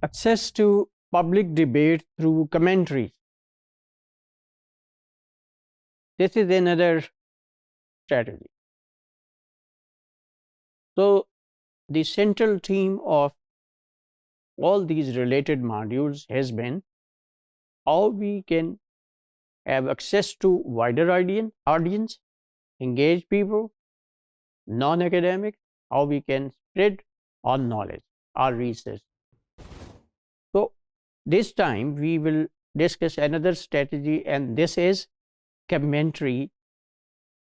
access to public debate through commentaries. This is another strategy. So, the central theme of all these related modules has been how we can have access to wider audience, engage people, non-academic, how we can spread our knowledge, our research. So this time we will discuss another strategy, and this is commentary.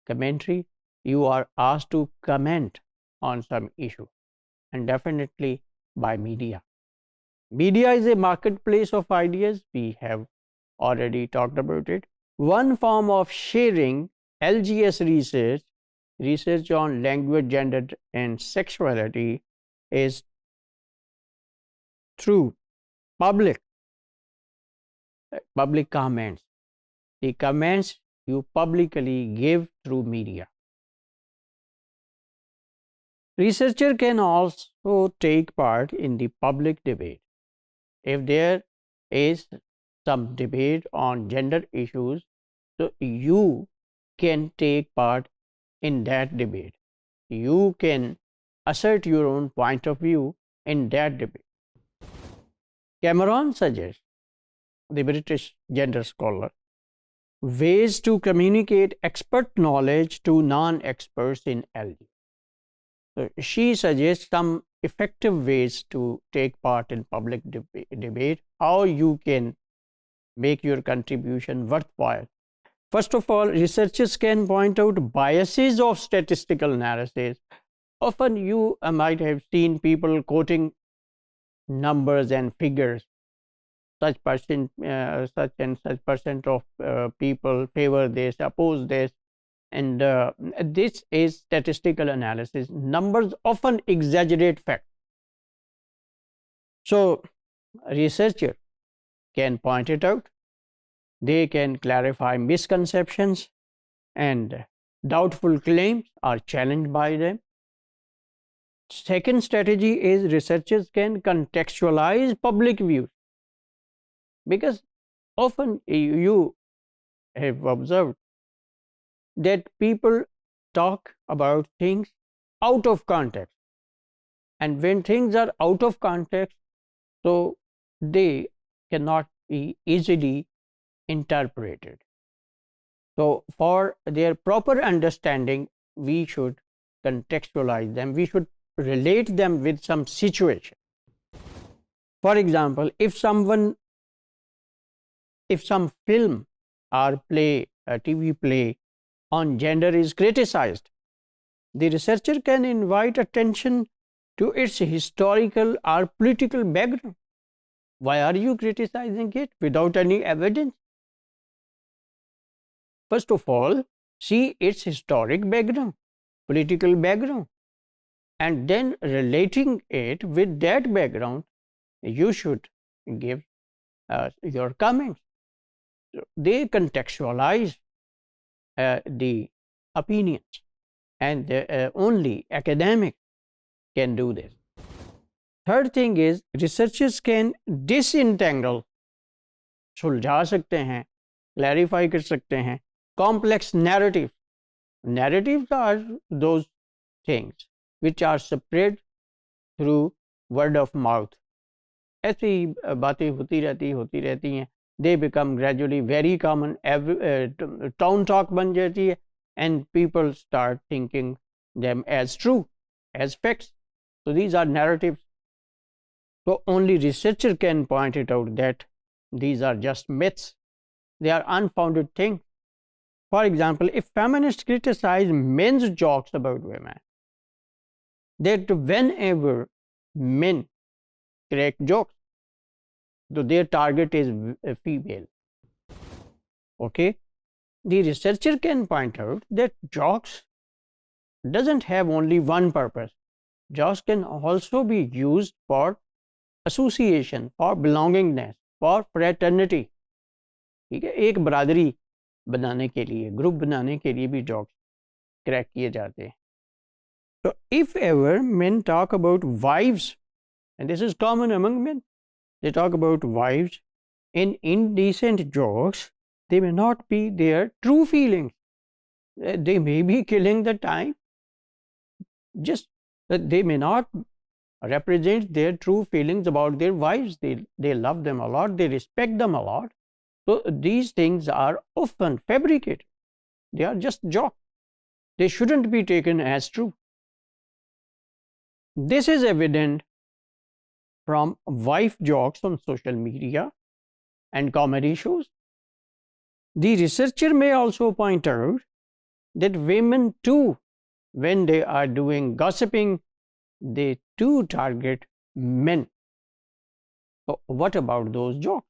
Commentary, you are asked to comment on some issue, and definitely by media. Media is a marketplace of ideas. We have already talked about it. One form of sharing LGS research on language, gender, and sexuality is through public comments. The comments you publicly give through media. Researcher can also take part in the public debate. If there is some debate on gender issues, so you can take part in that debate. You can assert your own point of view in that debate. Cameron suggests, the British gender scholar, ways to communicate expert knowledge to non-experts in LG. So she suggests some effective ways to take part in public debate, how you can make your contribution worthwhile. First of all, researchers can point out biases of statistical analysis. Often you might have seen people quoting numbers and figures. Such and such percent of people favor this, oppose this, and this is statistical analysis. Numbers often exaggerate facts. So researcher can point it out. They can clarify misconceptions, and doubtful claims are challenged by them. Second strategy is researchers can contextualize public views, because often you have observed that people talk about things out of context, and when things are out of context, so they cannot be easily interpreted. So for their proper understanding, we should contextualize them. We should relate them with some situation. For example, if some film or play, a TV play on gender is criticized, the researcher can invite attention to its historical or political background. Why are you criticizing it without any evidence? First of all, see its historic background, political background, and then relating it with that background, you should give your comments. They contextualize the opinions, and only academics can do this. Third thing is, researchers can disentangle, सुलझा सकते हैं, clarify कर सकते हैं complex narratives. Narratives are those things which are spread through word of mouth. ऐसी बातें होती रहती हैं. They become gradually very common. Town talk बन जाती है, and people start thinking them as true, as facts. So these are narratives. So only researcher can point it out that these are just myths. They are unfounded things. For example, if feminists criticize men's jokes about women, that whenever men crack jokes, so their target is a female. Okay, the researcher can point out that jokes doesn't have only one purpose. Jokes can also be used for association, for belongingness, for fraternity. ठीक है, एक बरादरी बनाने के लिए, group बनाने के लिए भी जॉक्स क्रैक किए जाते हैं. So if ever men talk about wives, and this is common among men, they talk about wives in indecent jokes, they may not be their true feelings. They may be killing the time, just that they may not represent their true feelings about their wives. They love them a lot, they respect them a lot. So these things are often fabricated. They are just jokes. They shouldn't be taken as true. This is evident from wife jokes on social media and comedy shows. The researcher may also point out that women too, when they are doing gossiping, they too target men. So what about those jokes?